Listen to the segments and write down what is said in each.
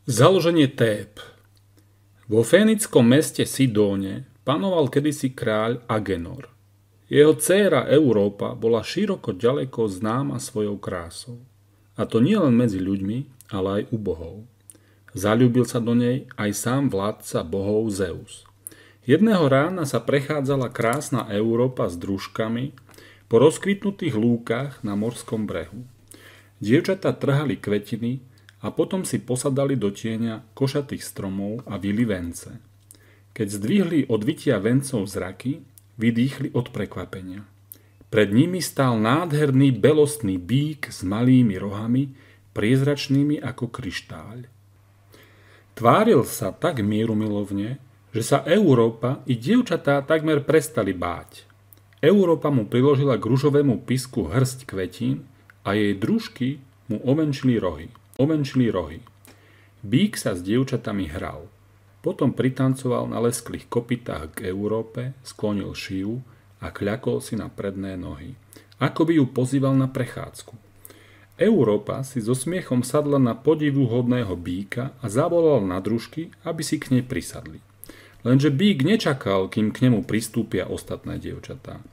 Založenie Tép. Vo fénickom meste Sidóne panoval kedysi kráľ Agenor. Jeho dcéra Európa bola široko ďaleko známa svojou krásou. A to nielen medzi ľuďmi, ale aj u bohov. Zaľúbil sa do nej aj sám vládca bohov Zeus. Jedného rána sa prechádzala krásna Európa s družkami po rozkvitnutých lúkach na morskom brehu. Dievčatá trhali kvetiny a potom si posadali do tieňa košatých stromov a vili vence. Keď zdvihli od vytia vencov zraky, vydýchli od prekvapenia. Pred nimi stál nádherný belostný bík s malými rohami, priezračnými ako kryštáľ. Tváril sa tak mierumilovne, že sa Európa i dievčatá takmer prestali báť. Európa mu priložila k ružovému pisku hrst kvetín a jej družky mu ovenčili rohy. Bík sa s dievčatami hral. Potom pritancoval na lesklých kopytách k Európe, sklonil šiju a kľakol si na predné nohy. Ako by ju pozýval na prechádzku. Európa si so smiechom sadla na podivuhodného bíka a zavolal na družky, aby si k nej prisadli. Lenže bík nečakal, kým k nemu pristúpia ostatné dievčatá.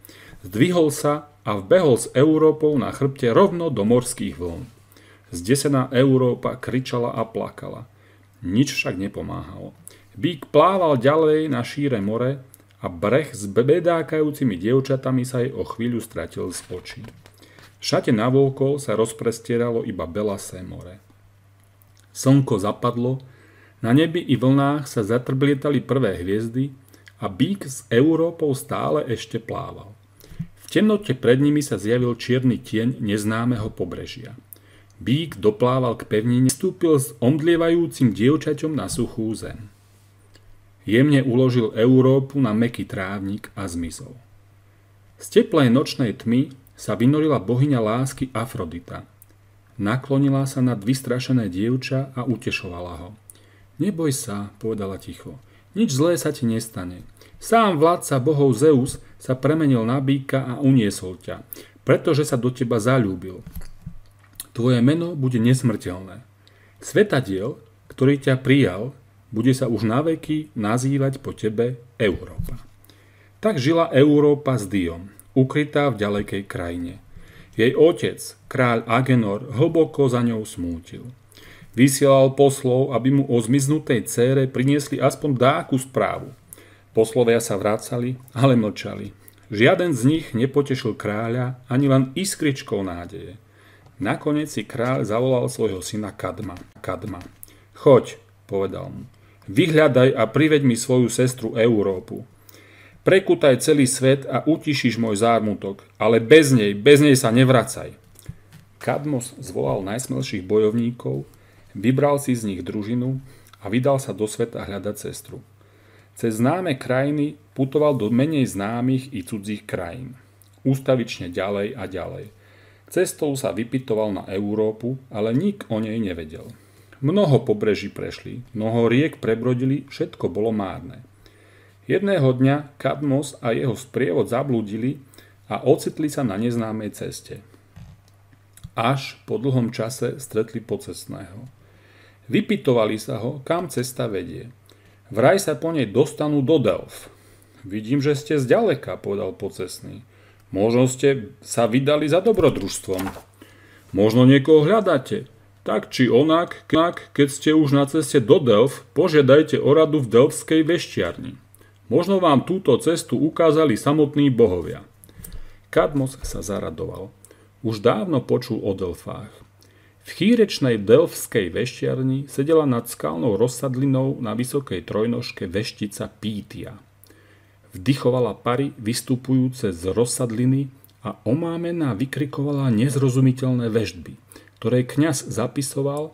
Zdvihol sa a vbehol s Európou na chrbte rovno do morských vln. Zdesená Európa kričala a plakala. Nič však nepomáhalo. Bík plával ďalej na šíre more a breh s bedákajúcimi dievčatami sa jej o chvíľu stratil z očí. Všade navôkol sa rozprestieralo iba belasé more. Slnko zapadlo, na nebi i vlnách sa zatrblietali prvé hviezdy a bík s Európou stále ešte plával. V temnote pred nimi sa zjavil čierny tieň neznámeho pobrežia. Bík doplával k pevnine, vstúpil s omdlievajúcim dievčaťom na suchú zem. Jemne uložil Európu na mäkký trávnik a zmizol. Z teplej nočnej tmy sa vynorila bohyňa lásky Afrodita. Naklonila sa nad vystrašené dievča a utešovala ho. Neboj sa, povedala ticho, nič zlé sa ti nestane. Sám vládca bohov Zeus sa premenil na bíka a uniesol ťa, pretože sa do teba zaľúbil. Tvoje meno bude nesmrteľné. Svetadiel, ktorý ťa prijal, bude sa už naveky nazývať po tebe Európa. Tak žila Európa s Diom, ukrytá v ďalekej krajine. Jej otec, kráľ Agenor, hlboko za ňou smútil. Vysielal poslov, aby mu o zmiznutej dcére priniesli aspoň dáku správu. Poslovia sa vracali, ale mlčali. Žiaden z nich nepotešil kráľa ani len iskričkou nádeje. Nakoniec si kráľ zavolal svojho syna Kadma. Choď, povedal mu, vyhľadaj a priveď mi svoju sestru Európu. Prekutaj celý svet a utišíš môj zármutok, ale bez nej sa nevracaj. Kadmos zvolal najsmelších bojovníkov, vybral si z nich družinu a vydal sa do sveta hľadať sestru. Cez známe krajiny putoval do menej známych i cudzích krajín. Ústavične ďalej a ďalej. Cestou sa vypytoval na Európu, ale nik o nej nevedel. Mnoho pobreží prešli, mnoho riek prebrodili, všetko bolo márne. Jedného dňa Kadmos a jeho sprievod zablúdili a ocitli sa na neznámej ceste. Až po dlhom čase stretli pocestného. Vypytovali sa ho, kam cesta vedie. Vraj sa po nej dostanú do Delf. Vidím, že ste zďaleka, povedal pocestný. Možno ste sa vydali za dobrodružstvom. Možno niekoho hľadáte. Tak či onak, keď ste už na ceste do Delf, požiadajte o radu v Delfskej veštiarni. Možno vám túto cestu ukázali samotní bohovia. Kadmos sa zaradoval. Už dávno počul o Delfách. V chýrečnej Delfskej veštiarni sedela nad skalnou rozsadlinou na vysokej trojnožke veštica Pítia. Vdychovala pary vystupujúce z rozsadliny a omámená vykrikovala nezrozumiteľné veštby, ktoré kňaz zapisoval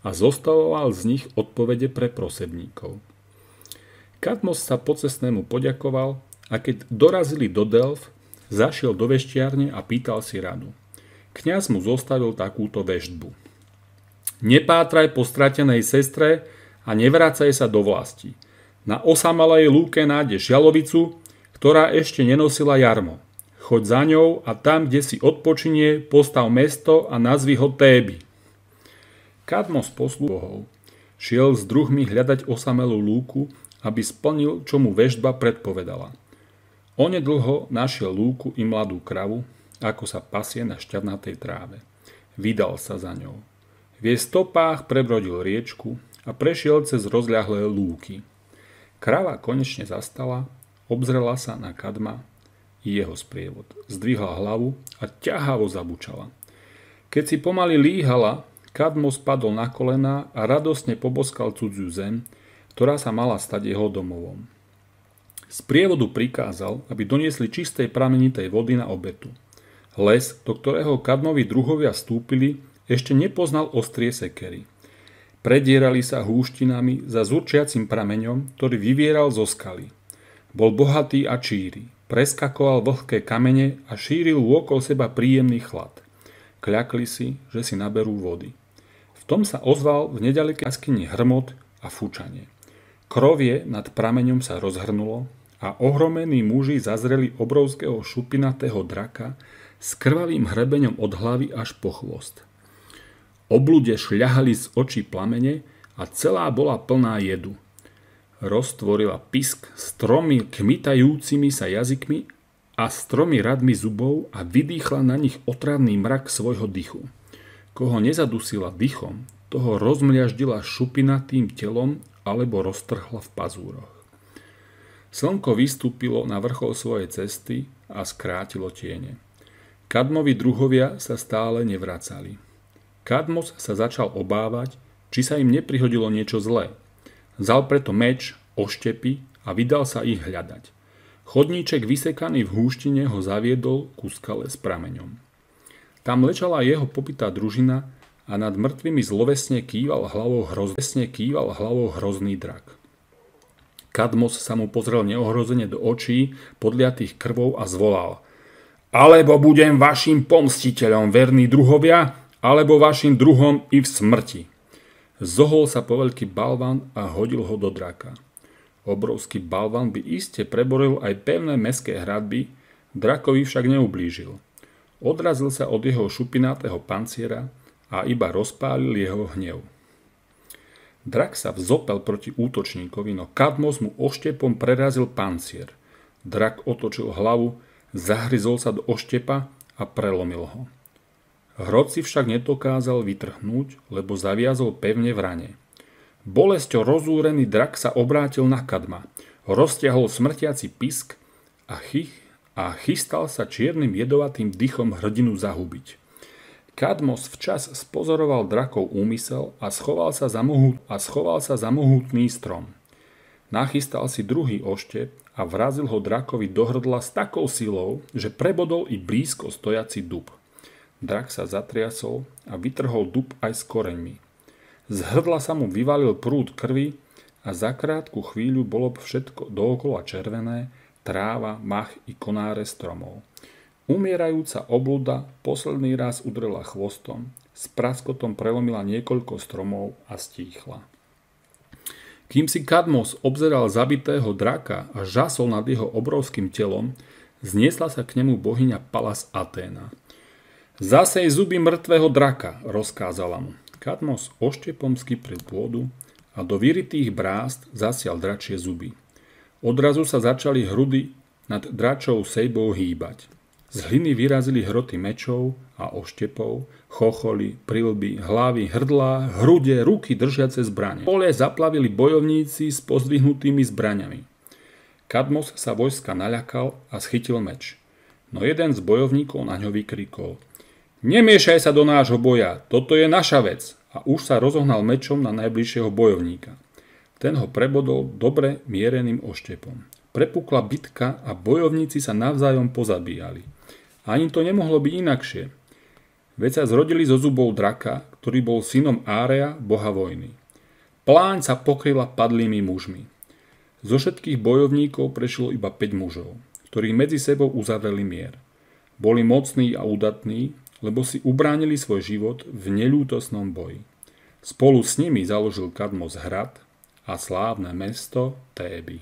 a zostavoval z nich odpovede pre prosebníkov. Kadmos sa pocestnému poďakoval a keď dorazili do Delf, zašiel do veštiarne a pýtal si radu. Kňaz mu zostavil takúto veštbu. Nepátraj po stratenej sestre a nevracaj sa do vlasti. Na osamalej lúke nájdeš žalovicu, ktorá ešte nenosila jarmo. Choď za ňou a tam, kde si odpočinie, postav mesto a nazvi ho Téby. Kadmos poslúchol bohov. Šiel s druhmi hľadať osamelú lúku, aby splnil, čo mu veštba predpovedala. Onedlho našiel lúku i mladú kravu, ako sa pasie na šťavnatej tráve. Vydal sa za ňou. V jej stopách prebrodil riečku a prešiel cez rozľahlé lúky. Krava konečne zastala, obzrela sa na Kadma i jeho sprievod. Zdvihla hlavu a ťahavo zabučala. Keď si pomaly líhala, Kadmo spadol na kolená a radostne poboskal cudziu zem, ktorá sa mala stať jeho domovom. Z prievodu prikázal, aby doniesli čistej pramenitej vody na obetu. Les, do ktorého Kadmovi druhovia vstúpili, ešte nepoznal ostrie sekery. Predierali sa húštinami za zurčiacim prameňom, ktorý vyvieral zo skaly. Bol bohatý a číry, preskakoval vlhké kamene a šíril okolo seba príjemný chlad. Kľakli si, že si naberú vody. V tom sa ozval v nedalekej jaskyni hrmot a fúčanie. Krovie nad prameňom sa rozhrnulo a ohromení muži zazreli obrovského šupinatého draka s krvavým hrebeňom od hlavy až po chvost. Oblude šľahali z očí plamene a celá bola plná jedu. Roztvorila pisk s 3 kmitajúcimi sa jazykmi a s 3 radmi zubov a vydýchla na nich otravný mrak svojho dychu. Koho nezadusila dychom, toho rozmliaždila šupinatým telom alebo roztrhla v pazúroch. Slnko vystúpilo na vrchol svojej cesty a skrátilo tiene. Kadmovi druhovia sa stále nevracali. Kadmos sa začal obávať, či sa im neprihodilo niečo zlé. Vzal preto meč, oštepy a vydal sa ich hľadať. Chodníček vysekaný v húštine ho zaviedol ku skale s prameňom. Tam lečala jeho popitá družina a nad mŕtvými zlovesne kýval hlavou hrozný drak. Kadmos sa mu pozrel neohrozene do očí, podliatých krvou a zvolal: Alebo budem vašim pomstiteľom, verní druhovia, alebo vašim druhom i v smrti. Zohol sa po veľký balvan a hodil ho do draka. Obrovský balvan by iste preboril aj pevné mestské hradby, drakovi však neublížil. Odrazil sa od jeho šupinátého panciera a iba rozpálil jeho hnev. Drak sa vzopel proti útočníkovi, no Kadmos mu oštepom prerazil pancier. Drak otočil hlavu, zahryzol sa do oštepa a prelomil ho. Hrot si však nedokázal vytrhnúť, lebo zaviazol pevne v rane. Bolesťou rozúrený drak sa obrátil na Kadma, roztiahol smrtiaci pisk a chystal sa čiernym jedovatým dychom hrdinu zahubiť. Kadmos včas spozoroval drakov úmysel a schoval sa za mohutný strom. Nachystal si druhý oštep a vrazil ho drakovi do hrdla s takou silou, že prebodol i blízko stojaci dub. Drak sa zatriasol a vytrhol dub aj s koreňmi. Z hrdla sa mu vyvalil prúd krvi a za krátku chvíľu bolo všetko dookola červené, tráva, mach i konáre stromov. Umierajúca obluda posledný raz udrela chvostom, s praskotom prelomila niekoľko stromov a stíchla. Kým si Kadmos obzeral zabitého draka a žasol nad jeho obrovským telom, zniesla sa k nemu bohyňa Palas Aténa. Zasej zuby mŕtvého draka, rozkázala mu. Kadmos oštepom skypril pôdu a do vyritých brázd zasial dračie zuby. Odrazu sa začali hrudy nad dračou sejbou hýbať. Z hliny vyrazili hroty mečov a oštepov, chocholy, prilby, hlavy, hrdlá, hrude, ruky držiace zbrane. Pole zaplavili bojovníci s pozdvihnutými zbraňami. Kadmos sa vojska naľakal a schytil meč. No jeden z bojovníkov na ňo vykrikol: Nemiešaj sa do nášho boja, toto je naša vec. A už sa rozohnal mečom na najbližšieho bojovníka. Ten ho prebodol dobre miereným oštepom. Prepukla bitka a bojovníci sa navzájom pozabíjali. Ani to nemohlo byť inakšie. Veď sa zrodili zo zubov draka, ktorý bol synom Área, boha vojny. Pláň sa pokryla padlými mužmi. Zo všetkých bojovníkov prešlo iba 5 mužov, ktorí medzi sebou uzavreli mier. Boli mocní a udatní, lebo si ubránili svoj život v neľútosnom boji. Spolu s nimi založil Kadmos hrad a slávne mesto Téby.